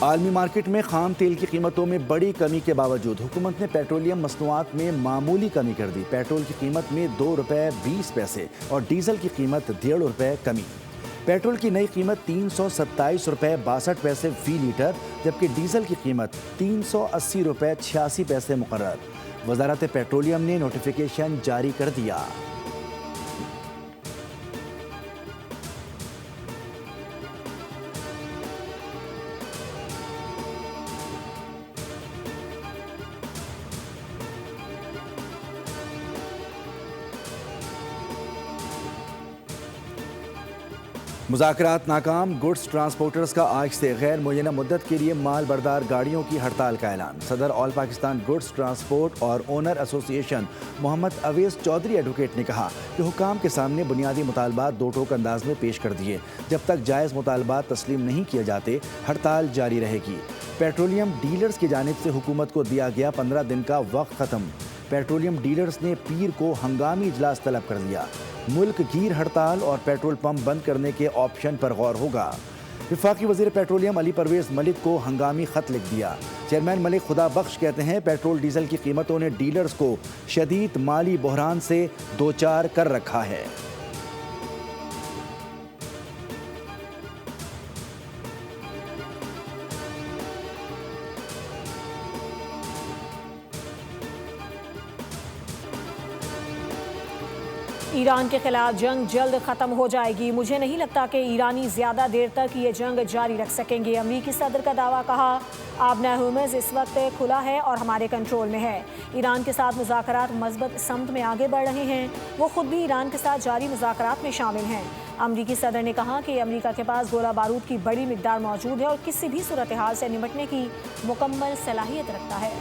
आलमी मार्केट में खाम तेल की कीमतों में बड़ी कमी के बावजूद हुकूमत ने पेट्रोलियम मसनूआत में मामूली कमी कर दी। पेट्रोल की कीमत में ₹2.20 और डीजल की कीमत ₹1.5 कमी। पेट्रोल की नई कीमत ₹327.62 फी लीटर, जबकि डीजल की कीमत ₹380.86 मुकर्रर। वजारत पेट्रोलियम ने नोटिफिकेशन जारी कर दिया। मुज़ाकरात नाकाम, गुड्स ट्रांसपोर्टर्स का आज से गैर मुअय्यना मुद्दत के लिए माल बरदार गाड़ियों की हड़ताल का ऐलान। सदर ऑल पाकिस्तान गुड्स ट्रांसपोर्ट और owner association Mohammad Awais Chaudhry advocate ने कहा कि हुकाम के सामने बुनियादी मुतालबात दो टोक अंदाज में पेश कर दिए। जब तक जायज़ मुतालबात तस्लीम नहीं किए जाते, हड़ताल जारी रहेगी। पेट्रोलियम डीलर्स की जानिब से हुकूमत को दिया गया 15 दिन का वक्त ख़त्म। पेट्रोलियम डीलर्स ने पीर को हंगामी इजलास तलब कर दिया। मुल्क गीर हड़ताल और पेट्रोल पंप बंद करने के ऑप्शन पर गौर होगा। वफाकी वज़ीर पेट्रोलियम अली परवेज़ मलिक को हंगामी ख़त लिख दिया। चेयरमैन मलिक खुदा बख्श कहते हैं, पेट्रोल डीजल की कीमतों ने डीलर्स को शदीद माली बहरान से दो चार कर रखा है। ईरान के खिलाफ जंग जल्द ख़त्म हो जाएगी। मुझे नहीं लगता कि ईरानी ज़्यादा देर तक ये जंग जारी रख सकेंगे। अमरीकी सदर का दावा, कहा आबना हुर्मुज़ इस वक्त खुला है और हमारे कंट्रोल में है। ईरान के साथ मुज़ाकरात मज़बूत समत में आगे बढ़ रहे हैं। वो खुद भी ईरान के साथ जारी मुज़ाकरात में शामिल हैं। अमरीकी सदर ने कहा कि अमरीका के पास गोला बारूद की बड़ी मिकदार मौजूद है और किसी भी सूरत हाल से निपटने की मुकम्मल सलाहियत रखता है।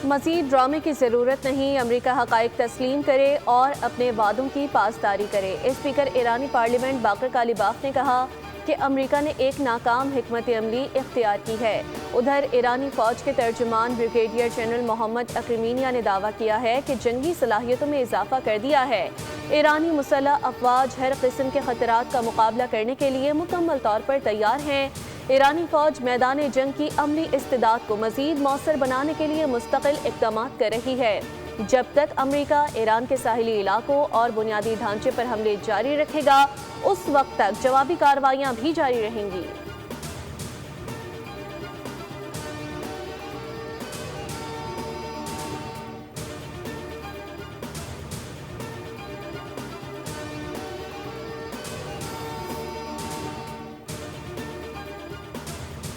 मज़ीद ड्रामे की ज़रूरत नहीं, अमरीका हक़ाइक़ तस्लीम करे और अपने वादों की पासदारी करे। स्पीकर ईरानी पार्लियामेंट बाकर कालीबाफ ने कहा कि अमरीका ने एक नाकाम हिकमत अमली इख्तियार की है। उधर ईरानी फ़ौज के तर्जुमान ब्रिगेडियर जनरल मोहम्मद अक्रमीनिया ने दावा किया है कि जंगी सलाहियतों में इजाफा कर दिया है। ईरानी मुसल्लह अफवाज हर किस्म के खतरात का मुकाबला करने के लिए मुकम्मल तौर पर तैयार हैं। ईरानी फ़ौज मैदान जंग की अमली इस्तिदाद को मज़ीद मौसर बनाने के लिए मुस्तकिल इक़दामात कर रही है। जब तक अमरीका ईरान के साहिली इलाकों और बुनियादी ढांचे पर हमले जारी रखेगा, उस वक्त तक जवाबी कार्रवाइयाँ भी जारी रहेंगी।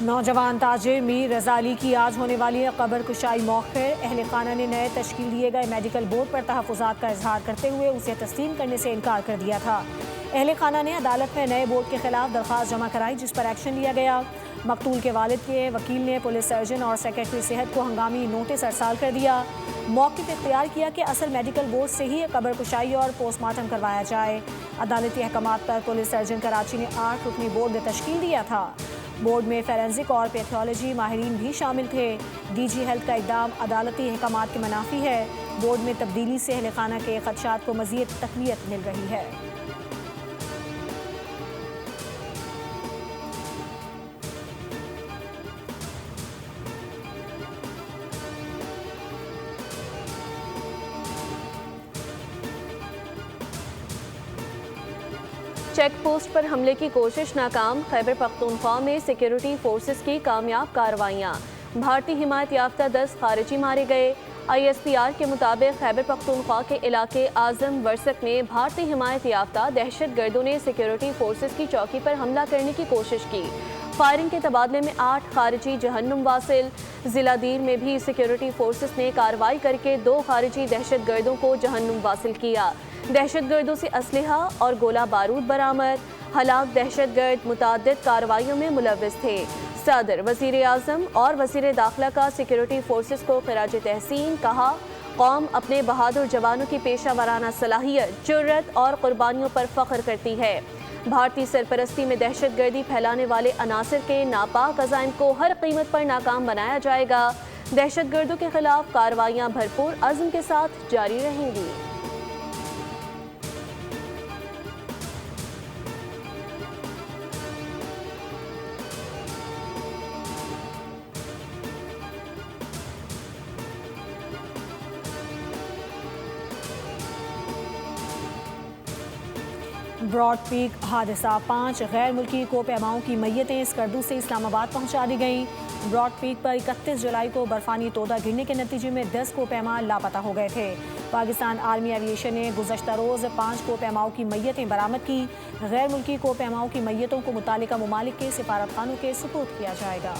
नौजवान ताजिर मीर रज़ाली की आज होने वाली कब्र कुशाई मौके। अहल खाना ने नए तश्कील दिए गए मेडिकल बोर्ड पर तहफ़्फ़ुज़ात का इजहार करते हुए उसे तस्लीम करने से इनकार कर दिया था। अहल खाना ने अदालत में नए बोर्ड के खिलाफ दरख्वास्त जमा कराई, जिस पर एक्शन लिया गया। मकतूल के वालिद के वकील ने पुलिस सर्जन और सेक्रेटरी सेहत को हंगामी नोटिस अरसाल कर दिया। मौक़िफ़ इख्तियार किया कि असल मेडिकल बोर्ड से ही कब्र कुशाई और पोस्टमार्टम करवाया जाए। अदालती अहकामात पर पुलिस सर्जन कराची ने 8 रुकनी बोर्ड तश्कील दिया था। बोर्ड में फोरेंसिक और पैथोलॉजी माहिरीन भी शामिल थे। डीजी हेल्थ का इक़दाम अदालती अहकामात के मुनाफी है। बोर्ड में तब्दीली से अहल खाना के खदशात को मज़ीद तक़वियत मिल रही है। चेक पोस्ट पर हमले की कोशिश नाकाम, खैबर पख्तूनख्वा में सिक्योरिटी फोर्सेस की कामयाब कार्रवाइयाँ। भारतीय हिमायत याफ्ता 10 खारिजी मारे गए। ISPR के मुताबिक खैबर पख्तूनख्वा के इलाके आजम वर्सक में भारतीय हिमायत याफ्ता दहशत गर्दों ने सिक्योरिटी फोर्सेस की चौकी पर हमला करने की कोशिश की। फायरिंग के तबादले में 8 खारिजी जहन्नुम वासिल। जिला दीर में भी सिक्योरिटी फोर्सेस ने कार्रवाई करके 2 खारिजी दहशत गर्दों को जहन्नुम वासिल किया। दहशत गर्दों से असलहा और गोला बारूद बरामद। हलाक दहशत गर्द मुताद्दिद कार्रवाइयों में मुलव्विस थे। सदर, वज़ीर आज़म और वज़ीर दाखिला का सिक्योरिटी फोर्सेस को खिराज तहसीन, कहा कौम अपने बहादुर जवानों की पेशा वाराना सलाहियत, जुर्रत और कुर्बानियों पर फ़ख्र करती है। भारतीय सरपरस्ती में दहशतगर्दी फैलाने वाले अनासर के नापाक अज़ाइम को हर कीमत पर नाकाम बनाया जाएगा। दहशतगर्दों के खिलाफ कार्रवाइयाँ भरपूर अज़्म के साथ जारी रहेंगी। ब्रॉड पीक हादसा, 5 गैर मुल्की कोपैमाओं की मैयतें स्कर्दू से इस्लामाबाद पहुंचा दी गईं। ब्रॉड पीक पर 31 जुलाई को बर्फानी तोदा गिरने के नतीजे में 10 कोपैमा लापता हो गए थे। पाकिस्तान आर्मी एविएशन ने गुज़श्ता रोज़ 5 कोपैमाओं की मैयतें बरामद की। गैर मुल्की कोपैमाओं की मैयतों को मुतालिका ममालिक के सिफारतखानों के सुपुर्द किया जाएगा।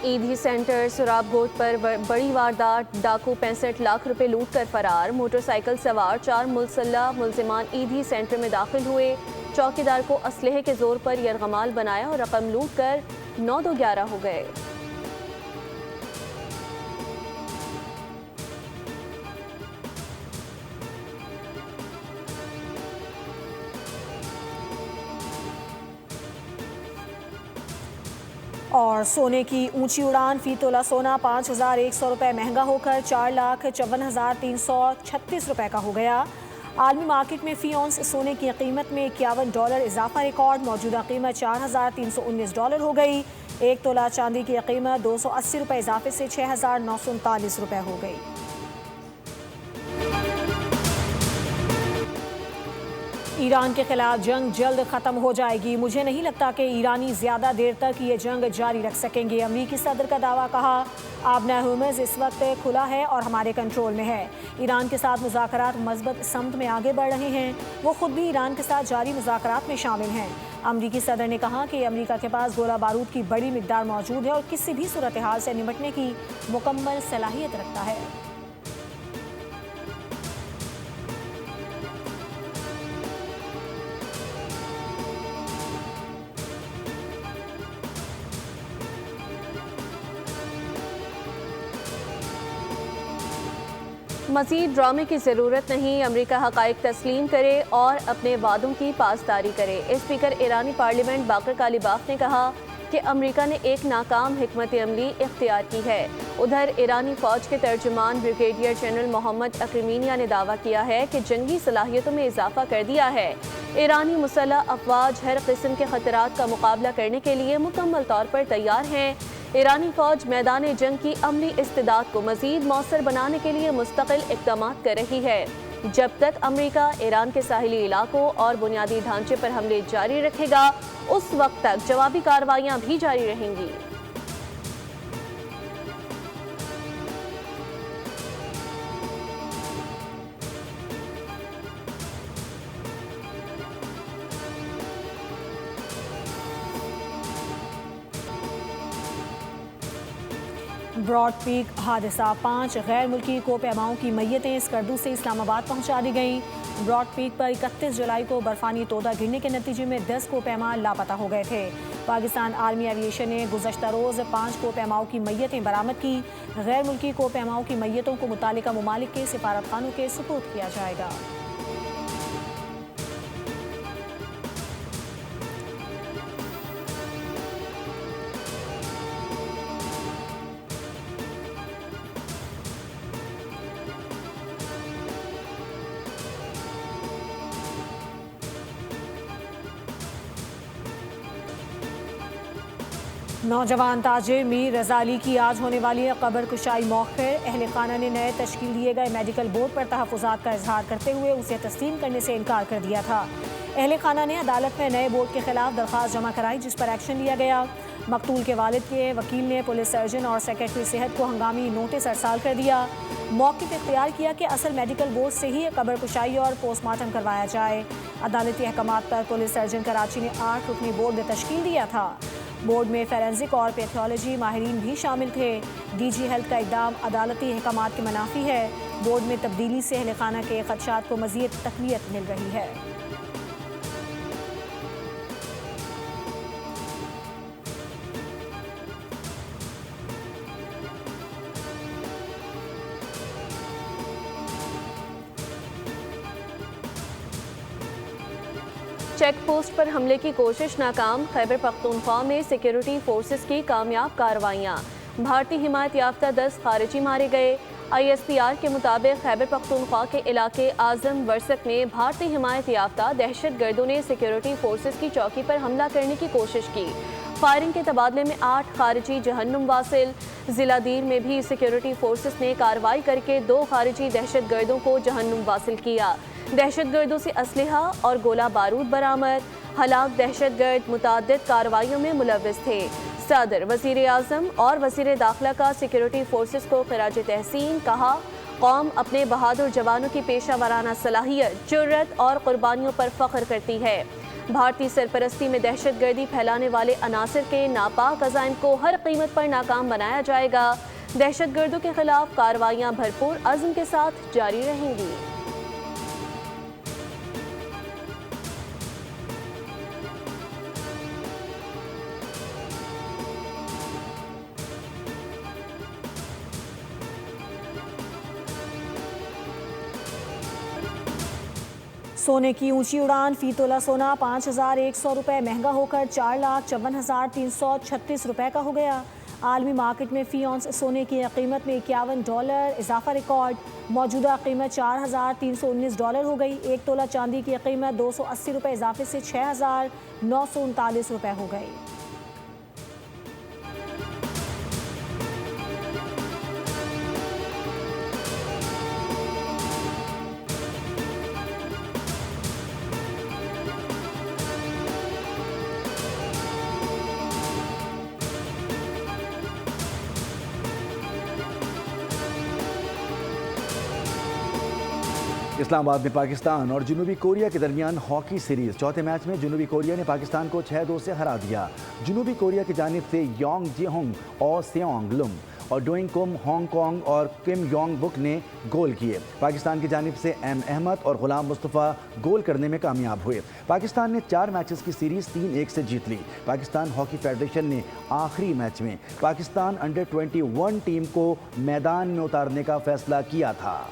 ईदी सेंटर सुराबगोट पर बड़ी वारदात, डाकू 65 लाख रुपए लूट कर फरार। मोटरसाइकिल सवार 4 मुलसल्ला मुलजिमान ईदी सेंटर में दाखिल हुए। चौकीदार को असलहे के जोर पर यरगमाल बनाया और रकम लूट कर 9-2-11 हो गए। और सोने की ऊंची उड़ान, फी तोला सोना 5,100 रुपये महंगा होकर 4,54,336 रुपये का हो गया। आलमी मार्केट में फ़ी औंस सोने की कीमत में $51 इजाफा रिकॉर्ड, मौजूदा कीमत $4,319 हो गई। 1 तोला चांदी की कीमत 280 रुपये इजाफे से 6,939 रुपये हो गई। ईरान के खिलाफ जंग जल्द ख़त्म हो जाएगी। मुझे नहीं लगता कि ईरानी ज़्यादा देर तक ये जंग जारी रख सकेंगे। अमरीकी सदर का दावा, कहा आबना हुर्मुज़ इस वक्त खुला है और हमारे कंट्रोल में है। ईरान के साथ मुज़ाकरात मज़बूत समत में आगे बढ़ रहे हैं। वो खुद भी ईरान के साथ जारी मुज़ाकरात में शामिल हैं। अमरीकी सदर ने कहा कि अमरीका के पास गोला बारूद की बड़ी मिकदार मौजूद है और किसी भी सूरत हाल से निपटने की मुकम्मल सलाहियत रखता है। मज़ीद ड्रामे की ज़रूरत नहीं, अमरीका हक़ाइक़ तस्लीम करे और अपने वादों की पासदारी करे। स्पीकर ईरानी पार्लियामेंट बाकर कालीबाफ ने कहा कि अमरीका ने एक नाकाम हिकमत अमली इख्तियार की है। उधर ईरानी फ़ौज के तर्जुमान ब्रिगेडियर जनरल मोहम्मद अक्रीमिनिया ने दावा किया है कि जंगी सलाहियतों में इजाफा कर दिया है। ईरानी मुसल्लह अफवाज हर किस्म के खतरात का मुकाबला करने के लिए मुकम्मल तौर पर तैयार हैं। ईरानी फ़ौज मैदान जंग की अमली इस्तिदाद को मज़ीद मौसर बनाने के लिए मुस्तकिल इक़दामात कर रही है। जब तक अमरीका ईरान के साहिली इलाकों और बुनियादी ढांचे पर हमले जारी रखेगा, उस वक्त तक जवाबी कार्रवाइयाँ भी जारी रहेंगी। ब्रॉड पीक हादसा, 5 गैर मुल्की कोपैमाओं की मैयतें स्कर्दू से इस्लामाबाद पहुंचा दी गईं। ब्रॉड पीक पर 31 जुलाई को बर्फानी तोदा गिरने के नतीजे में 10 कोपैमा लापता हो गए थे। पाकिस्तान आर्मी एविएशन ने गुज़श्ता रोज़ 5 कोपैमाओं की मैयतें बरामद की। गैर मुल्की कोपैमाओं की मैयतों को मुतालिका ममालिक के सिफारतखानों के सुपुर्द किया जाएगा। नौजवान ताजिर मीर रज़ाली की आज होने वाली कब्र कुशाई मौखिर। अहले खाना ने नए तश्कील दिए गए मेडिकल बोर्ड पर तहफ़्फ़ुज़ात का इजहार करते हुए उसे तस्लीम करने से इनकार कर दिया था। अहले खाना ने अदालत में नए बोर्ड के खिलाफ दरख्वास्त जमा कराई, जिस पर एक्शन लिया गया। मकतूल के वालिद के वकील ने पुलिस सर्जन और सेक्रेटरी सेहत को हंगामी नोटिस अरसाल कर दिया। मौक़िफ़ इख्तियार किया कि असल मेडिकल बोर्ड से ही कब्र कुशाई और पोस्टमार्टम करवाया जाए। अदालती अहकामात पर पुलिस सर्जन कराची ने 8 रुकनी बोर्ड तश्कील दिया था। बोर्ड में फोरेंसिक और पैथोलॉजी माहिरीन भी शामिल थे। DG हेल्थ का इकदाम अदालती अहकामात के मनाफी है। बोर्ड में तब्दीली से अहले खाना के खदशात को मज़ीद तक़वियत मिल रही है। चेक पोस्ट पर हमले की कोशिश नाकाम, खैबर पख्तूनख्वा में सिक्योरिटी फोर्सेस की कामयाब कार्रवाइयाँ। भारतीय हिमायत याफ्ता 10 खारिजी मारे गए। ISPR के मुताबिक खैबर पख्तूनख्वा के इलाके आजम वर्सक में भारतीय हिमायत याफ्ता दहशत गर्दों ने सिक्योरिटी फोर्सेस की चौकी पर हमला करने की कोशिश की। फायरिंग के तबादले में 8 खारिजी जहन्नुम वासिल। जिला दीर में भी सिक्योरिटी फोर्सेस ने कार्रवाई करके 2 खारिजी दहशत गर्दों को जहन्नुम वासिल किया। दहशत गर्दों से असलहा और गोला बारूद बरामद। हलाक दहशत गर्द मुताद्दिद कार्रवाइयों में मुलव्विस थे। सदर, वज़ीर आज़म और वज़ीर दाखिला का सिक्योरिटी फोर्सेस को खिराज तहसीन। कहा, कौम अपने बहादुर जवानों की पेशा वराना सलाहियत, जुर्रत और कुर्बानियों पर फ़ख्र करती है। भारतीय सरपरस्ती में दहशत गर्दी फैलाने वाले अनासर के नापाक अज़ाइम को हर कीमत पर नाकाम बनाया जाएगा। दहशत गर्दों के खिलाफ कार्रवाइयाँ भरपूर अज़्म के साथ जारी रहेंगी। सोने की ऊंची उड़ान, फी तोला सोना 5,100 रुपये महंगा होकर 4,54,336 रुपये का हो गया। आलमी मार्केट में फी औंस सोने की कीमत में $51 इजाफा रिकॉर्ड। मौजूदा कीमत $4,319 हो गई। 1 तोला चांदी की कीमत 280 रुपये इजाफे से 6,939 रुपये हो गई। इस्लामाबाद में पाकिस्तान और जनूबी कोरिया के दरमियान हॉकी सीरीज। चौथे मैच में जनूबी कोरिया ने पाकिस्तान को 6-2 से हरा दिया। जनूबी कोरिया की जानिब से योंग जिहोंग और सेओंग लुम और डोइंग कुम हांगकांग और किम योंग बुक ने गोल किए। पाकिस्तान की जानिब से एम अहमद और गुलाम मुस्तफ़ा गोल करने में कामयाब हुए। पाकिस्तान ने 4 मैचेस की सीरीज 3-1 से जीत ली। पाकिस्तान हॉकी फेडरेशन ने आखिरी मैच में पाकिस्तान अंडर-21 टीम को मैदान में उतारने का फैसला किया था।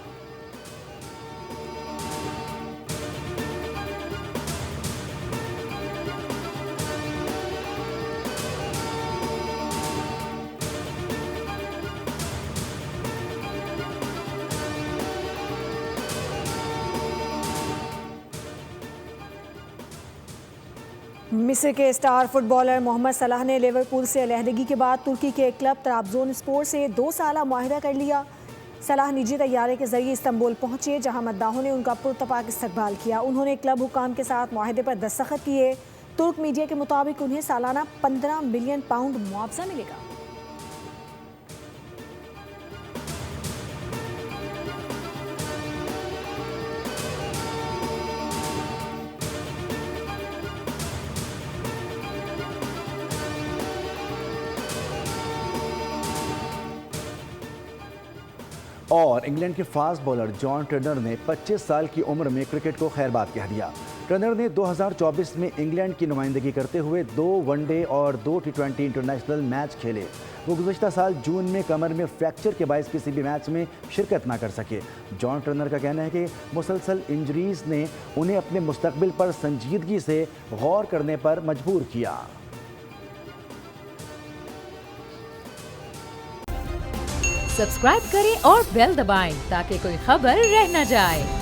मिस्र के स्टार फुटबॉलर मोहम्मद सलाह ने लिवरपूल से अलहदगी के बाद तुर्की के क्लब ट्राब्जोनस्पोर से 2 साला मुआहिदा कर लिया। सलाह निजी तैयारे के जरिए इस्तांबुल पहुंचे, जहां मद्दाहों ने उनका पुरतपाक इस्तकबाल किया। उन्होंने क्लब हुकाम के साथ मुआहिदे पर दस्तखत किए। तुर्क मीडिया के मुताबिक उन्हें सालाना £15 मिलियन मुआवजा मिलेगा। और इंग्लैंड के फास्ट बॉलर जॉन टर्नर ने 25 साल की उम्र में क्रिकेट को खैरबाद कह दिया। टर्नर ने 2024 में इंग्लैंड की नुमाइंदगी करते हुए 2 वनडे और 2 T20 इंटरनेशनल मैच खेले। वो गुज़श्ता साल जून में कमर में फ्रैक्चर के बायस किसी भी मैच में शिरकत ना कर सके। जॉन टर्नर का कहना है कि मुसलसल इंजरीज ने उन्हें अपने मुस्तकबिल पर संजीदगी से गौर करने पर मजबूर किया। सब्सक्राइब करें और बेल दबाएं ताकि कोई खबर रह न जाए।